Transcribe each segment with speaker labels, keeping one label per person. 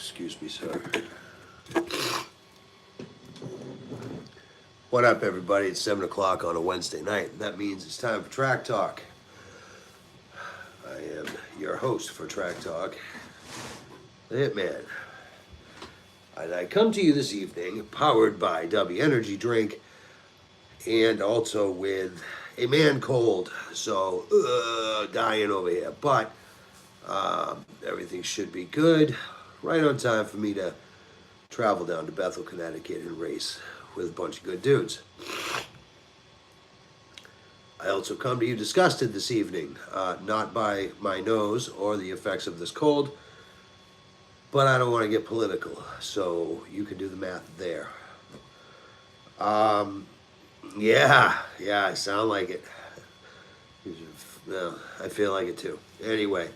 Speaker 1: Excuse me, sir. What up, everybody? It's 7 o'clock on a Wednesday night, and that means it's time for Track Talk. I am your host for Track Talk, the Hitman. And I come to you this evening, powered by W Energy Drink, and also with a man cold, so dying over here. But everything should be good. Right on time for me to travel down to Bethel, Connecticut and race with a bunch of good dudes. I also come to you disgusted this evening, not by my nose or the effects of this cold, but I don't want to get political, so you can do the math there. Yeah, I sound like it. No, I feel like it too. Anyway,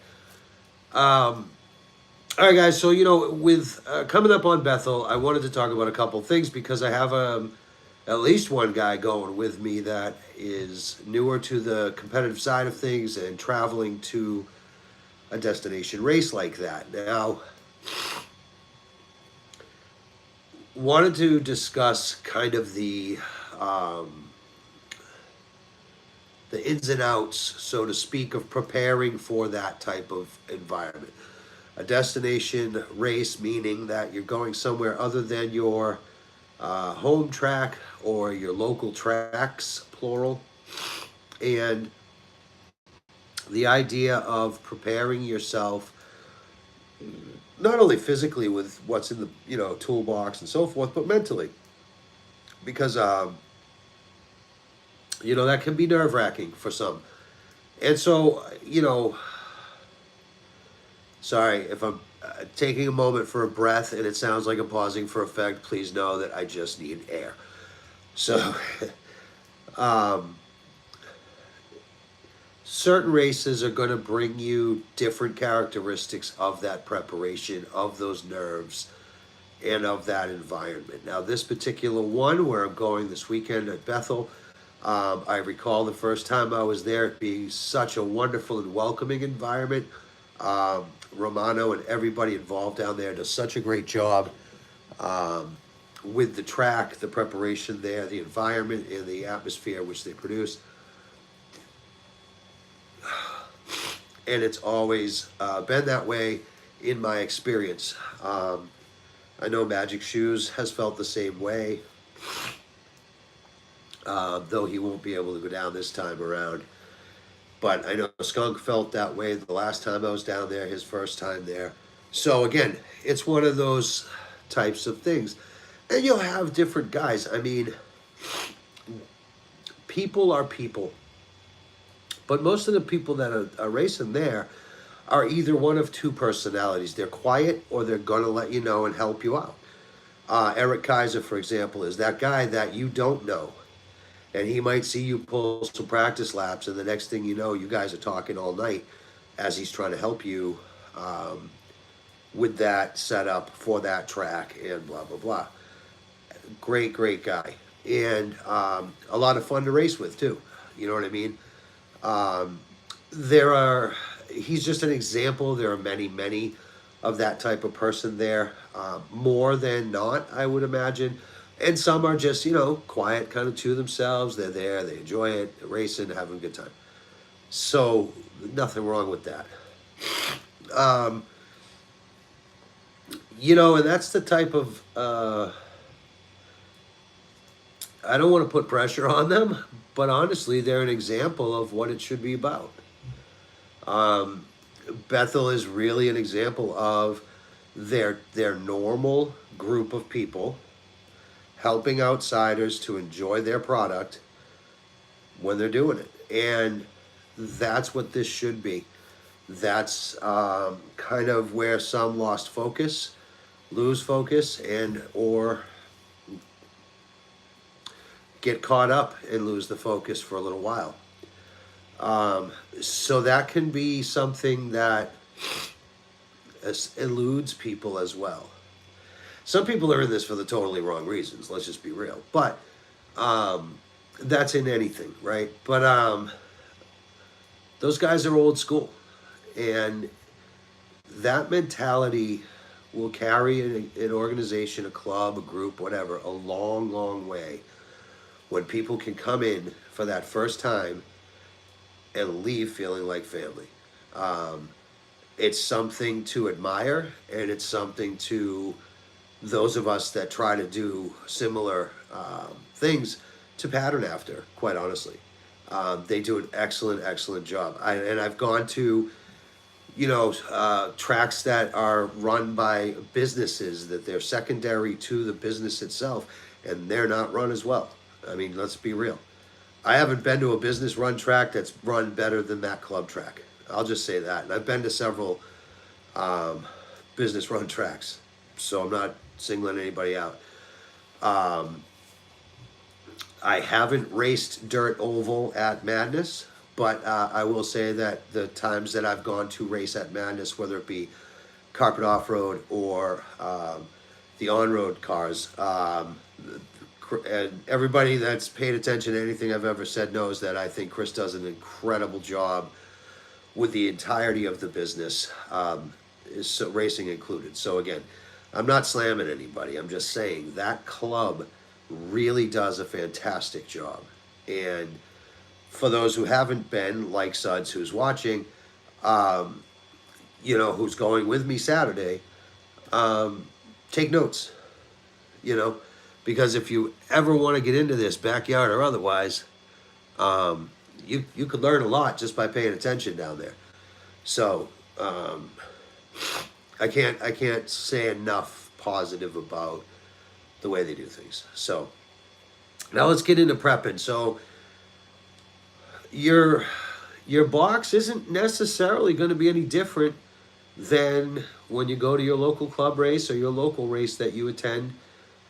Speaker 1: all right, guys. So with coming up on Bethel, I wanted to talk about a couple things because I have at least one guy going with me that is newer to the competitive side of things and traveling to a destination race like that. Now, wanted to discuss kind of the ins and outs, so to speak, of preparing for that type of environment. A destination race, meaning that you're going somewhere other than your home track or your local tracks, plural. And the idea of preparing yourself, not only physically with what's in the toolbox and so forth, but mentally. Because that can be nerve-wracking for some. And so, sorry if I'm taking a moment for a breath and it sounds like I'm pausing for effect. Please know that I just need air. So, certain races are going to bring you different characteristics of that preparation, of those nerves, and of that environment. Now, this particular one where I'm going this weekend at Bethel, I recall the first time I was there, it being such a wonderful and welcoming environment. Romano and everybody involved down there does such a great job with the track, the preparation there, the environment, and the atmosphere which they produce. And it's always been that way in my experience. I know Magic Shoes has felt the same way, though he won't be able to go down this time around. But I know Skunk felt that way the last time I was down there, his first time there. So again, it's one of those types of things. And you'll have different guys. I mean, people are people. But most of the people that are racing there are either one of two personalities. They're quiet or they're going to let you know and help you out. Eric Kaiser, for example, is that guy that you don't know. And he might see you pull some practice laps, and the next thing you know, you guys are talking all night as he's trying to help you with that setup for that track and blah, blah, blah. Great, great guy. And a lot of fun to race with, too. You know what I mean? He's just an example. There are many, many of that type of person there. More than not, I would imagine. And some are just, quiet, kind of to themselves. They're there, they enjoy it, they're racing, having a good time. So, nothing wrong with that. And that's the type of, I don't want to put pressure on them, but honestly, they're an example of what it should be about. Bethel is really an example of their normal group of people helping outsiders to enjoy their product when they're doing it. And that's what this should be. That's kind of where some lose focus, and or get caught up and lose the focus for a little while. So that can be something that eludes people as well. Some people are in this for the totally wrong reasons. Let's just be real. But that's in anything, right? But those guys are old school. And that mentality will carry an organization, a club, a group, whatever, a long, long way when people can come in for that first time and leave feeling like family. Um, it's something to admire, and it's something to those of us that try to do similar things to pattern after, quite honestly. They do an excellent, excellent job. And I've gone to, tracks that are run by businesses that they're secondary to the business itself, and they're not run as well. I mean, let's be real. I haven't been to a business run track that's run better than that club track. I'll just say that. And I've been to several business run tracks, so I'm not singling anybody out. I haven't raced dirt oval at Madness, but I will say that the times that I've gone to race at Madness, whether it be carpet off road or the on road cars, and everybody that's paid attention to anything I've ever said knows that I think Chris does an incredible job with the entirety of the business, is racing included. So again, I'm not slamming anybody. I'm just saying that club really does a fantastic job. And for those who haven't been, like Suds, who's watching, who's going with me Saturday, take notes, because if you ever want to get into this, backyard or otherwise, you could learn a lot just by paying attention down there. So I can't say enough positive about the way they do things. So now let's get into prepping. So your box isn't necessarily going to be any different than when you go to your local club race or your local race that you attend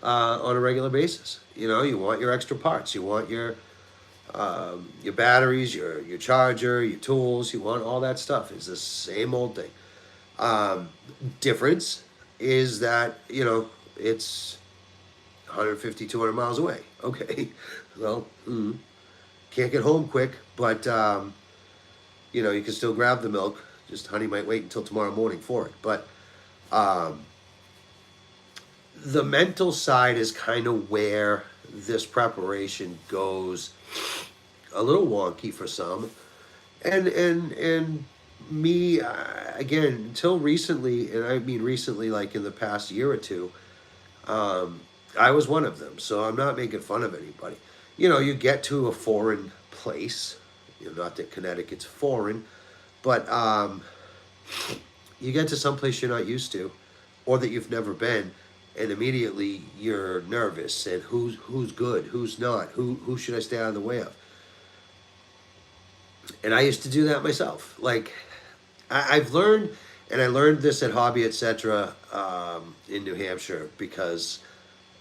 Speaker 1: on a regular basis. You want your extra parts. You want your batteries, your charger, your tools. You want all that stuff. It's the same old thing. Difference is that it's 150, 200 miles away. Okay, well, can't get home quick, but you can still grab the milk. Just honey might wait until tomorrow morning for it. But the mental side is kind of where this preparation goes a little wonky for some, and me again, until recently, and I mean recently, like in the past year or two, I was one of them. So I'm not making fun of anybody. You get to a foreign place, not that Connecticut's foreign, but you get to some place you're not used to, or that you've never been, and immediately you're nervous and who's good, who's not, who should I stay out of the way of. And I used to do that myself. Like I've learned, and I learned this at Hobby Etc. In New Hampshire, because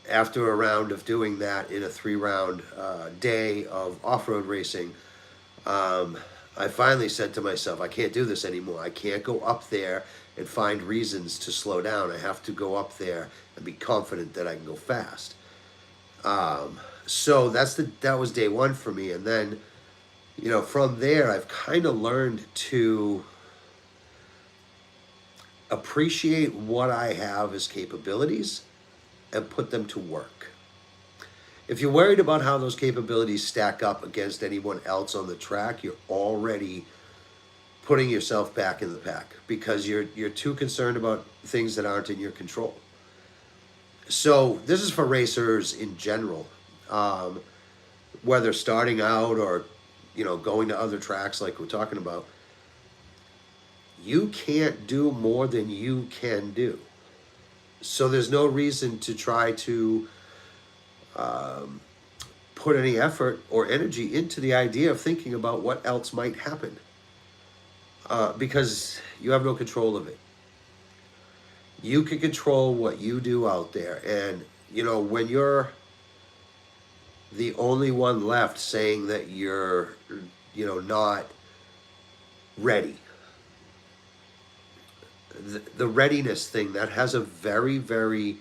Speaker 1: after a round of doing that in a 3-round day of off-road racing, I finally said to myself, I can't do this anymore. I can't go up there and find reasons to slow down. I have to go up there and be confident that I can go fast. So that was day one for me. And then, from there, I've kind of learned to appreciate what I have as capabilities and put them to work. If you're worried about how those capabilities stack up against anyone else on the track, you're already putting yourself back in the pack, because you're too concerned about things that aren't in your control. So this is for racers in general, whether starting out or going to other tracks like we're talking about. You can't do more than you can do. So there's no reason to try to put any effort or energy into the idea of thinking about what else might happen, because you have no control of it. You can control what you do out there. And, when you're the only one left saying that you're, not ready, the readiness thing, that has a very, very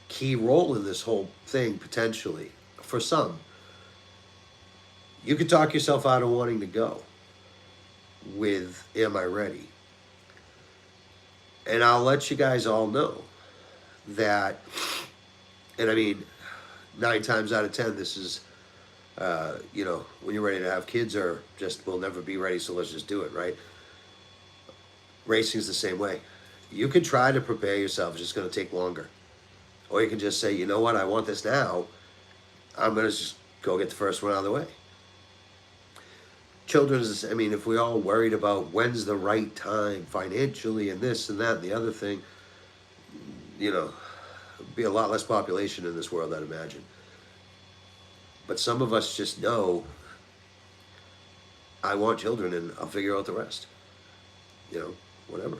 Speaker 1: key role in this whole thing, potentially, for some. You could talk yourself out of wanting to go with, am I ready? And I'll let you guys all know that, and I mean, 9 times out of 10, this is, when you're ready to have kids or just will never be ready, so let's just do it, right? Racing's the same way. You can try to prepare yourself, it's just going to take longer. Or you can just say, you know what, I want this now. I'm going to just go get the first one out of the way. Children's, I mean, if we're all worried about when's the right time financially and this and that and the other thing, be a lot less population in this world, I'd imagine. But some of us just know, I want children and I'll figure out the rest. Whatever.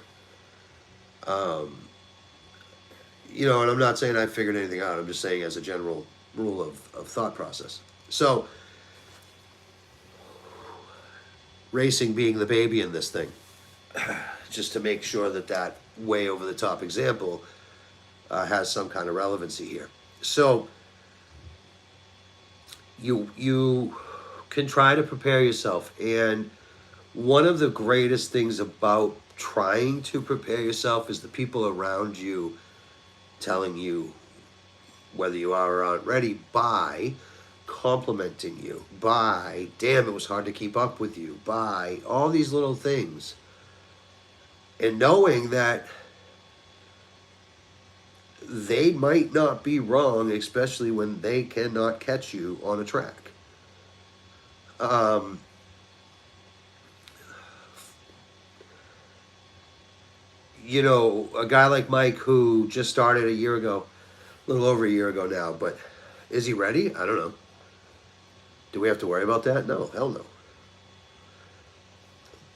Speaker 1: And I'm not saying I figured anything out. I'm just saying as a general rule of thought process. So, racing being the baby in this thing, just to make sure that way over the top example has some kind of relevancy here. So, you can try to prepare yourself, and one of the greatest things about trying to prepare yourself is the people around you telling you whether you are or aren't ready by complimenting you, by, damn, it was hard to keep up with you, by all these little things. And knowing that they might not be wrong, especially when they cannot catch you on a track. A guy like Mike who just started a year ago, a little over a year ago now, but is he ready? I don't know. Do we have to worry about that? No, hell no.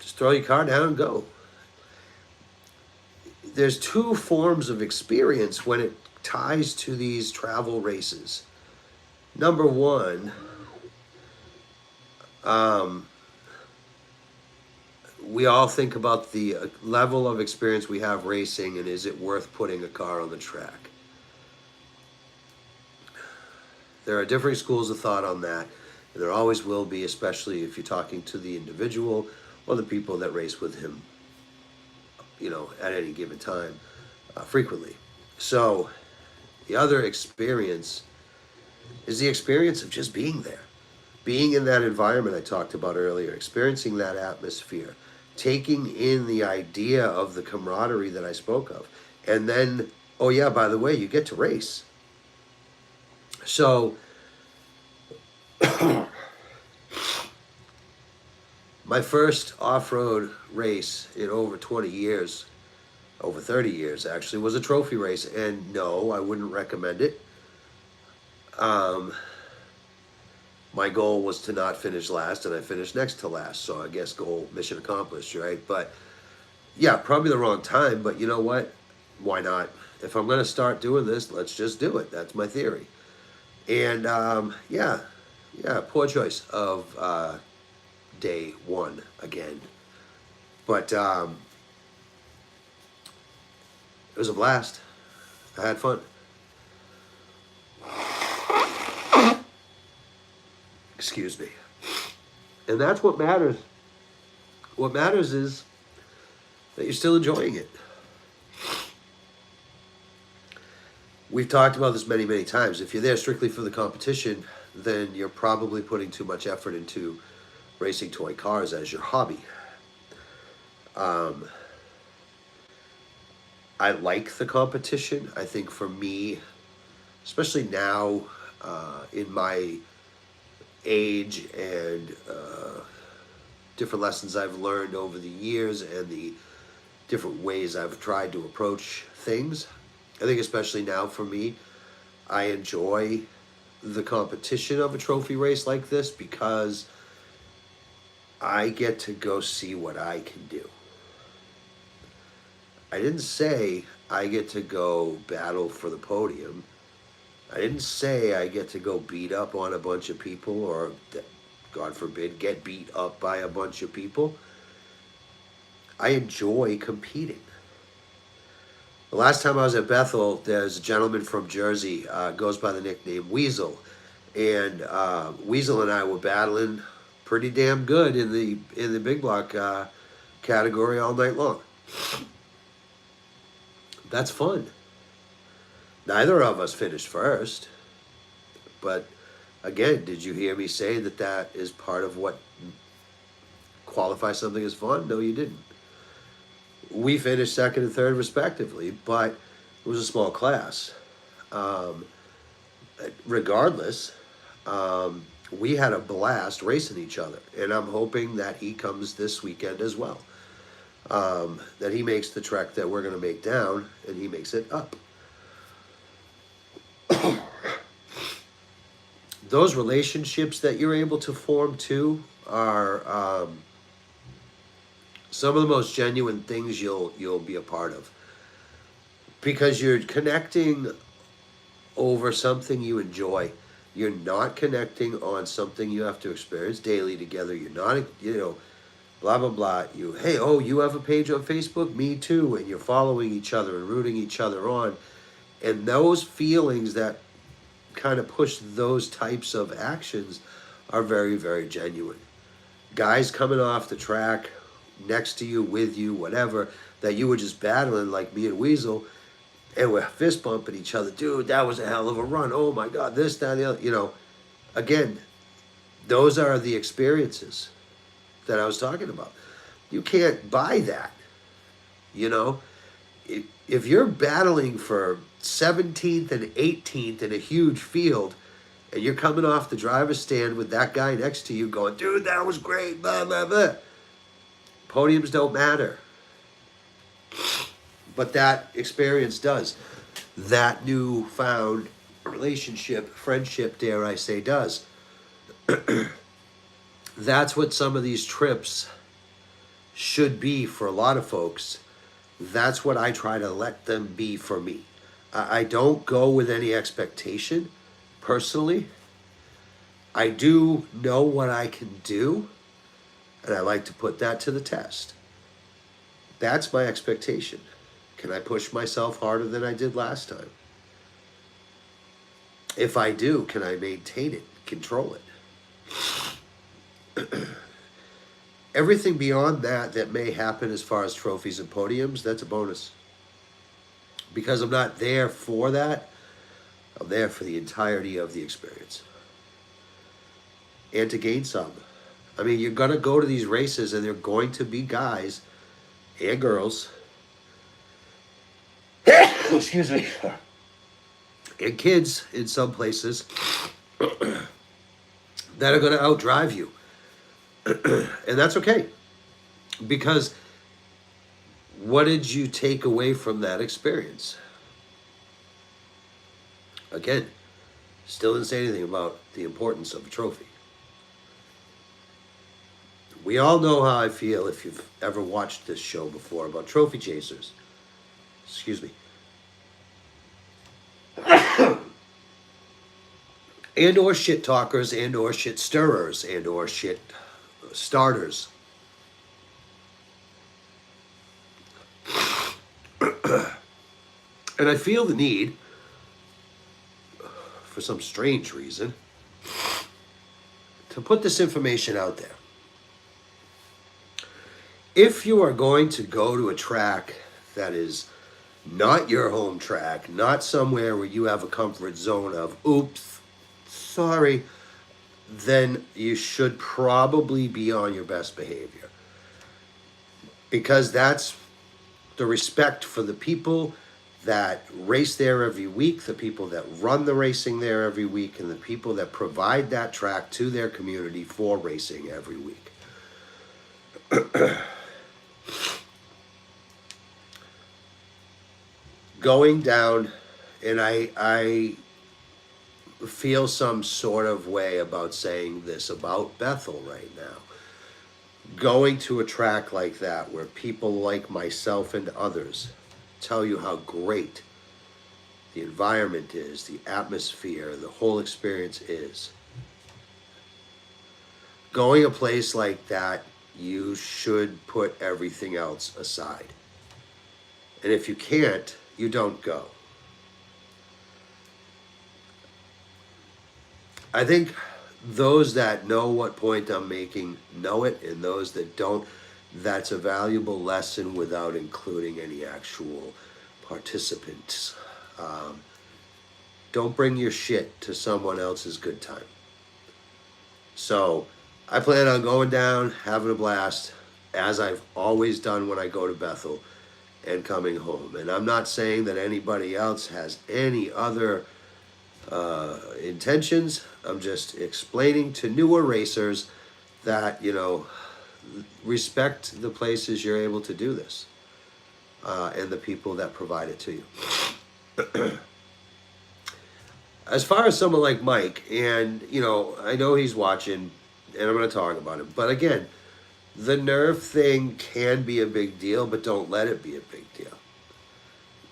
Speaker 1: Just throw your car down and go. There's two forms of experience when it ties to these travel races. Number one, we all think about the level of experience we have racing and is it worth putting a car on the track? There are different schools of thought on that, and there always will be, especially if you're talking to the individual or the people that race with him, at any given time, frequently. So the other experience is the experience of just being there, being in that environment I talked about earlier, experiencing that atmosphere, taking in the idea of the camaraderie that I spoke of. And then, oh yeah, by the way, you get to race. So, my first off-road race in over 20 years, over 30 years actually, was a trophy race. And no, I wouldn't recommend it. My goal was to not finish last, and I finished next to last. So I guess mission accomplished, right? But yeah, probably the wrong time. But you know what? Why not? If I'm going to start doing this, let's just do it. That's my theory. And yeah, poor choice of day one again. But it was a blast. I had fun. Excuse me. And that's what matters. What matters is that you're still enjoying it. We've talked about this many, many times. If you're there strictly for the competition, then you're probably putting too much effort into racing toy cars as your hobby. I like the competition. I think for me, especially now, in my age and different lessons I've learned over the years and the different ways I've tried to approach things, I think especially now for me, I enjoy the competition of a trophy race like this because I get to go see what I can do. I didn't say I get to go battle for the podium. I didn't say I get to go beat up on a bunch of people or, God forbid, get beat up by a bunch of people. I enjoy competing. The last time I was at Bethel, there's a gentleman from Jersey, goes by the nickname Weasel. And Weasel and I were battling pretty damn good in the big block category all night long. That's fun. Neither of us finished first, but again, did you hear me say that that is part of what qualifies something as fun? No, you didn't. We finished second and third respectively, but it was a small class. Um, Regardless, we had a blast racing each other, and I'm hoping that he comes this weekend as well. That he makes the trek that we're going to make down, and he makes it up. Those relationships that you're able to form too are some of the most genuine things you'll be a part of, because you're connecting over something you enjoy. You're not connecting on something you have to experience daily together. You're not, blah blah blah. Hey, oh, you have a page on Facebook? Me too. And you're following each other and rooting each other on, and those feelings that kind of push those types of actions are very, very genuine. Guys coming off the track next to you, with you, whatever, that you were just battling like me and Weasel, and we're fist bumping each other. Dude, that was a hell of a run. Oh my God, this, that, the other. Again, those are the experiences that I was talking about. You can't buy that. If you're battling for 17th and 18th in a huge field, and you're coming off the driver's stand with that guy next to you going, dude, that was great, blah, blah, blah. Podiums don't matter. But that experience does. That newfound relationship, friendship, dare I say, does. That's what some of these trips should be for a lot of folks. That's what I try to let them be for me. I don't go with any expectation, personally. I do know what I can do, and I like to put that to the test. That's my expectation. Can I push myself harder than I did last time? If I do, can I maintain it, control it? Everything beyond that may happen as far as trophies and podiums, that's a bonus. Because I'm not there for that, I'm there for the entirety of the experience. And to gain some. I mean, you're going to go to these races, and they're going to be guys and girls, excuse me, and kids in some places that are going to outdrive you. And that's okay. Because what did you take away from that experience? Again, still didn't say anything about the importance of a trophy. We all know how I feel, if you've ever watched this show before, about trophy chasers. Excuse me. And or shit talkers, and or shit stirrers, and or shit starters. And I feel the need, for some strange reason, to put this information out there. If you are going to go to a track that is not your home track, not somewhere where you have a comfort zone of, oops, sorry, then you should probably be on your best behavior. Because that's the respect for the people that race there every week, the people that run the racing there every week, and the people that provide that track to their community for racing every week. Going down, and I feel some sort of way about saying this about Bethel right now. Going to a track like that where people like myself and others tell you how great the environment is, the atmosphere, the whole experience is. Going a place like that, you should put everything else aside. And if you can't, you don't go. I think those that know what point I'm making know it, and those that don't, that's a valuable lesson without including any actual participants. Don't bring your shit to someone else's good time. So I plan on going down, having a blast, as I've always done when I go to Bethel, and coming home. And I'm not saying that anybody else has any other intentions. I'm just explaining to newer racers that, respect the places you're able to do this, and the people that provide it to you. As far as someone like Mike, and I know he's watching, and I'm going to talk about him, but again, the nerve thing can be a big deal, but don't let it be a big deal.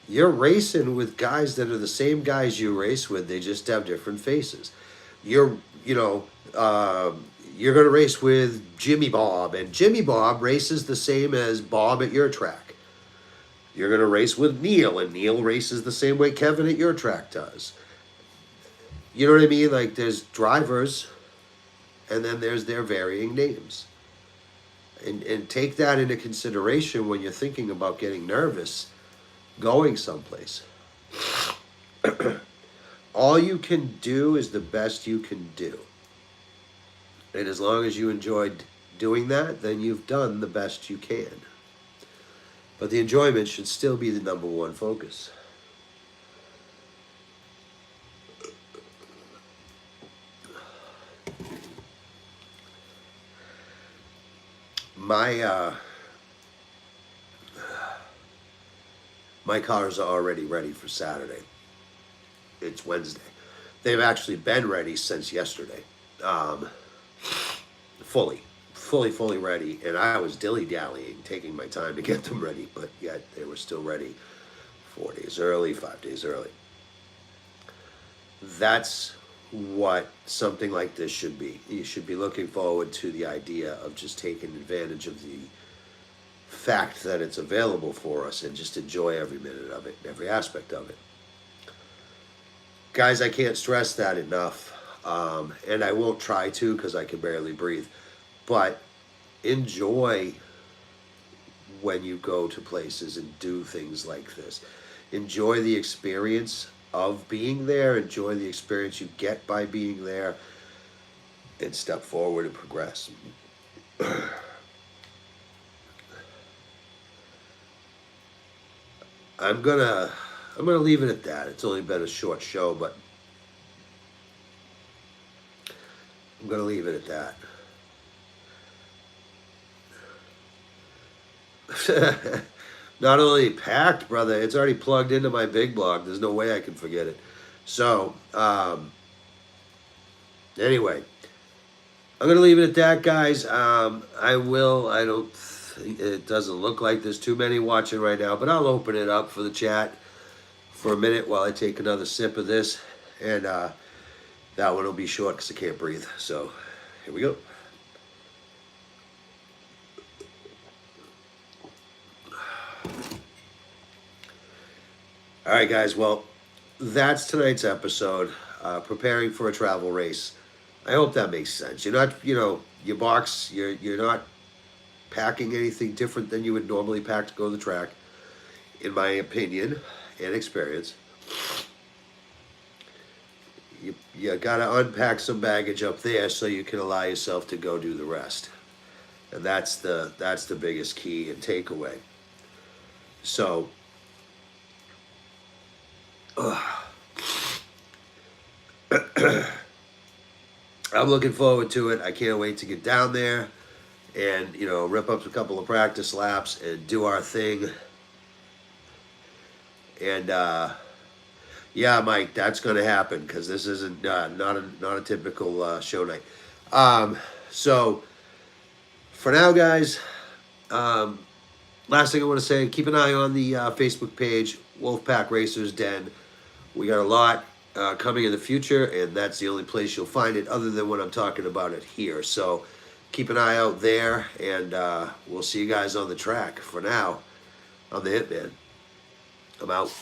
Speaker 1: You're racing with guys that are the same guys you race with, they just have different faces. You're going to race with Jimmy Bob, and Jimmy Bob races the same as Bob at your track. You're going to race with Neil, and Neil races the same way Kevin at your track does. You know what I mean? Like, there's drivers, and then there's their varying names. And take that into consideration when you're thinking about getting nervous going someplace. All you can do is the best you can do. And as long as you enjoyed doing that, then you've done the best you can. But the enjoyment should still be the number one focus. My cars are already ready for Saturday. It's Wednesday. They've actually been ready since yesterday. Fully ready. And I was dilly-dallying, taking my time to get them ready, but yet they were still ready 4 days early, 5 days early. That's what something like this should be. You should be looking forward to the idea of just taking advantage of the fact that it's available for us and just enjoy every minute of it, every aspect of it. Guys, I can't stress that enough, and I won't try to because I can barely breathe, but enjoy when you go to places and do things like this. Enjoy the experience of being there, enjoy the experience you get by being there, and step forward and progress. I'm gonna leave it at that. It's only been a short show, but I'm gonna leave it at that. Not only packed, brother, it's already plugged into my big blog. There's no way I can forget it. So, anyway, I'm going to leave it at that, guys. It doesn't look like there's too many watching right now, but I'll open it up for the chat for a minute while I take another sip of this. And that one will be short because I can't breathe. So, here we go. All right, guys. Well, that's tonight's episode. Preparing for a travel race. I hope that makes sense. You're not, your box. You're not packing anything different than you would normally pack to go to the track, in my opinion and experience. You gotta unpack some baggage up there so you can allow yourself to go do the rest, and that's the biggest key and takeaway. So. I'm looking forward to it. I can't wait to get down there and, rip up a couple of practice laps and do our thing. And, yeah, Mike, that's going to happen because this isn't not a typical show night. So, for now, guys, last thing I want to say, keep an eye on the Facebook page, Wolfpack Racers Den. We got a lot coming in the future, and that's the only place you'll find it other than when I'm talking about it here. So keep an eye out there, and we'll see you guys on the track. For now, I'm the Hitman. I'm out.